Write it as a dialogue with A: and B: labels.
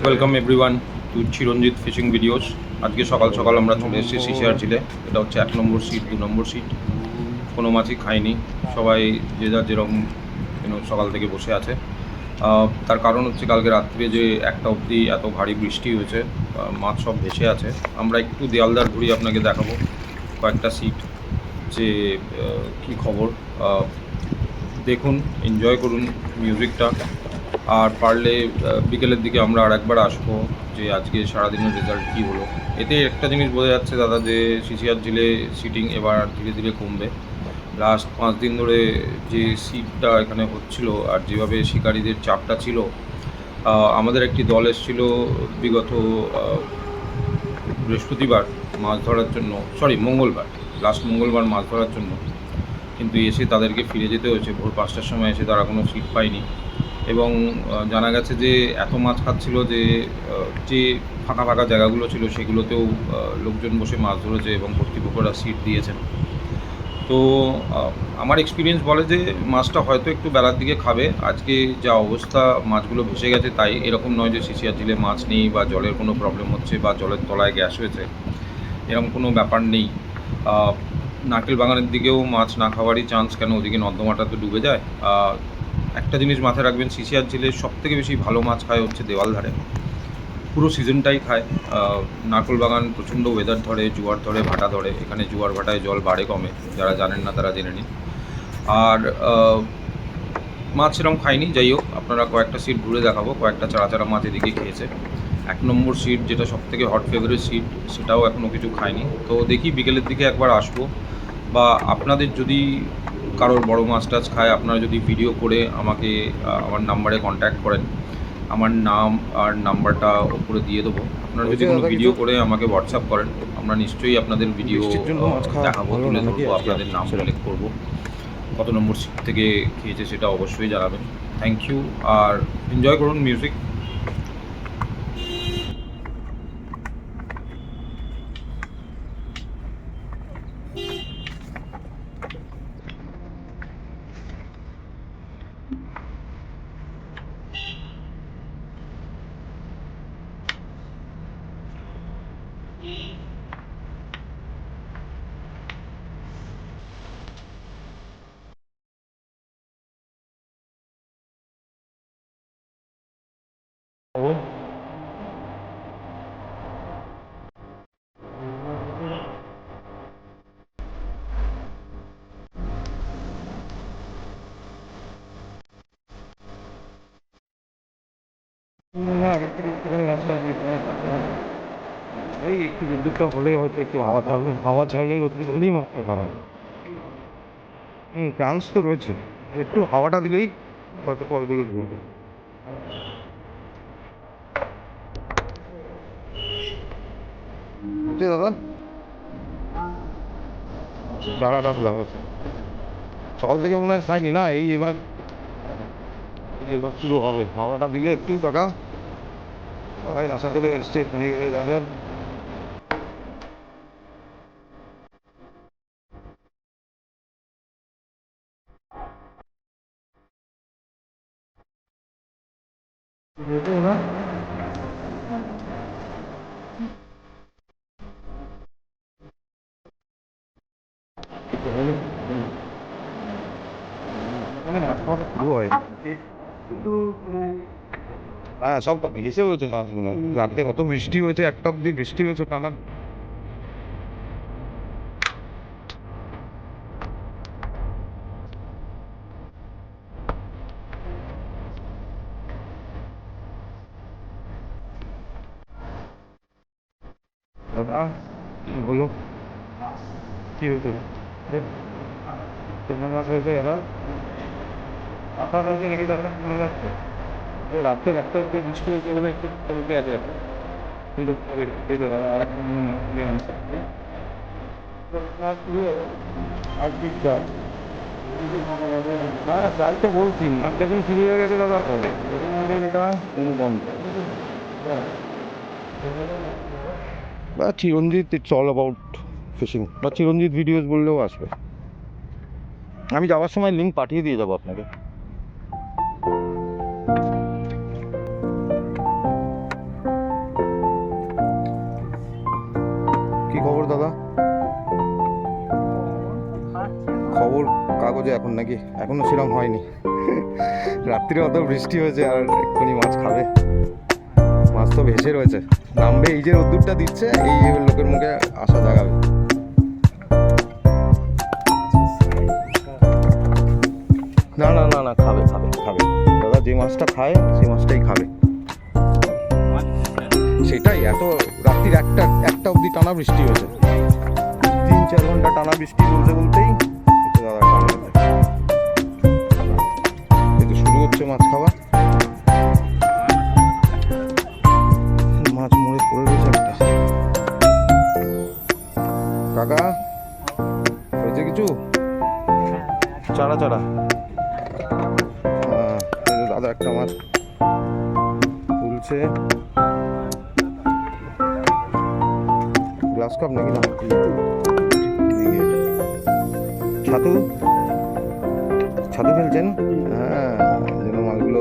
A: Welcome everyone to Chiranjit fishing videos. আজকে সকাল সকাল আমরা চলে এসেছি সিসিআর ঝিলে। এটা হচ্ছে 1 নম্বর সিট, 2 নম্বর সিট। কোনো মাছই খায়নি, সবাই যে যার যেরকম সকাল থেকে বসে আছে। তার কারণ হচ্ছে কালকে রাত্রে যে 1টা অবধি এত ভারী বৃষ্টি হয়েছে, মাছ সব ভেসে আছে। আমরা একটু দেয়ালদার ঘুরিয়ে আপনাকে দেখাবো কয়েকটা সিট যে কী খবর। দেখুন, এনজয় করুন মিউজিকটা। আর পারলে বিকেলের দিকে আমরা আর একবার আসবো যে আজকে সারাদিনের রেজাল্ট কী হলো। এতে একটা জিনিস বোঝা যাচ্ছে দাদা, যে সিসিআর ঝিলে সিটিং এবার ধীরে ধীরে কমবে। লাস্ট 5 দিন ধরে যে সিটটা এখানে হচ্ছিল আর যেভাবে শিকারীদের চাপটা ছিল, আমাদের একটি দল এসেছিল বিগত বৃহস্পতিবার মাছ ধরার জন্য, মঙ্গলবার, লাস্ট মঙ্গলবার মাছ ধরার জন্য। কিন্তু এসে তাদেরকে ফিরে যেতে হয়েছে। ভোর 5টার সময় এসে তারা কোনো সিট পায়নি এবং জানা গেছে যে এত মাছ খাচ্ছিল যে যে ফাঁকা ফাঁকা জায়গাগুলো ছিল সেগুলোতেও লোকজন বসে মাছ ধরেছে এবং কর্তৃপক্ষরা সিট দিয়েছেন। তো আমার এক্সপিরিয়েন্স বলে যে মাছটা হয়তো একটু বেলার দিকে খাবে। আজকে যা অবস্থা, মাছগুলো ভেসে গেছে, তাই এরকম নয় যে সিসিআর ঝিলে মাছ নেই বা জলের কোনো প্রবলেম হচ্ছে বা জলের তলায় গ্যাস হয়েছে, এরকম কোনো ব্যাপার নেই। নারকেল বাগানের দিকেও মাছ না খাওয়ারই চান্স, কেন ওদিকে নর্দমাটা তো ডুবে যায়। একটা জিনিস মাথায় রাখবেন, সিসিআর ঝিলে সবথেকে বেশি ভালো মাছ খায় হচ্ছে দেওয়ালধারে, পুরো সিজনটাই খায়। নারকেল বাগান প্রচণ্ড ওয়েদার ধরে, জোয়ার ধরে, ভাটা ধরে। এখানে জোয়ার ভাটায় জল বাড়ে কমে, যারা জানেন না তারা জেনে নিন। আর মাছ সেরকম খায়নি। যাই হোক, আপনারা কয়েকটা সিট ঘুরে দেখাবো। কয়েকটা চারা চারা মাছ এদিকে খেয়েছে। 1 নম্বর সিট, যেটা সবথেকে হট ফেভারিট সিট, সেটাও এখনও কিছু খায়নি। তো দেখি বিকেলের দিকে একবার আসবো, বা আপনাদের যদি কারোর বড় মাছ টাছ খায়, আপনারা যদি ভিডিও করে আমাকে আমার নাম্বারে কন্ট্যাক্ট করেন, আমার নাম আর নাম্বারটা ওপরে দিয়ে দেবো। আপনারা যদি কোনো ভিডিও করে আমাকে হোয়াটসঅ্যাপ করেন, আমরা নিশ্চয়ই আপনাদের ভিডিও দেখাবো, তুলে ধরবো, আপনাদের নাম উল্লেখ করবো। কত নম্বর সিট থেকে খেয়েছে সেটা অবশ্যই জানাবেন। থ্যাংক ইউ, আর এনজয় করুন মিউজিক।
B: এই একটু বিদ্যুৎটা হলেই হয়তো একটু হাওয়া থাকবে, হাওয়া ছাড়লেই অতিরিক্ত হলেই মাছটা খারাপ। চান্স তো রয়েছে, একটু হাওয়াটা দিলেই হয়তো কলগুলো ঘুরবে। দাদা দাঁড়াটা লাগাচ্ছে সকাল থেকে মনে হয় খাইনি না, এবার এবার শুরু হবে। হাওয়াটা দিলে একটু টাকা আশা করে এসছে যাবেন। না কিন্তু হ্যাঁ, সব ভেসে হয়েছে মাছগুলো। রাতে কত বৃষ্টি হয়েছে, একটা অব্দি বৃষ্টি হয়েছে টানা। দাদা বলো কি হয়েছে? চেনা মাছ হয়েছে এরা আপনার কাছে এই দাদা শোনা যাচ্ছে রাত্রে একটা অব্দি বৃষ্টি হয়েছে বলে একটু চলতে আছে একটা, কিন্তু আর আর কি চাল? হ্যাঁ তাই তো বলছি, আর যখন শুরু হয়ে গেছে দাদা হবে এটা কোনো বন্ধ। বা চিরঞ্জিত, ইটস অল অ্যাবাউট ফিশিং, বা চিরঞ্জিত ভিডিওস বললেও আসবে। আমি যাওয়ার সময় লিঙ্ক পাঠিয়ে দিয়ে যাবো আপনাকে। এখন নাকি? এখনো সেরকম হয়নি। রাত্রিরে অত বৃষ্টি হয়েছে আর এক্ষুনি মাছ খাবে। মাছ তো ভেসে রয়েছে, নামবে। এই যে রোদ্দুরটা দিচ্ছে, এই লোকের মুখে আশা জাগাবে। না না না না, খাবে খাবে খাবে দাদা, যে মাছটা খায় সেই মাছটাই খাবে। সেটাই, এত রাত্রির একটা অবধি টানা বৃষ্টি হয়েছে, 3-4 ঘন্টা টানা বৃষ্টি বলতে বলতেই একটু দাদা টানা এই তো শুরু হচ্ছে মাছ খাওয়া। মাছ মরে পড়ে রয়েছে একটা। কাকা হয়েছে কিছু? চারা চারা। এই যে দাদা একটা মাছ তুলছে। গ্লাস কাপ নাকি না? ছাতু ছাতু ফেলছেন? হ্যাঁ, যেন মাছগুলো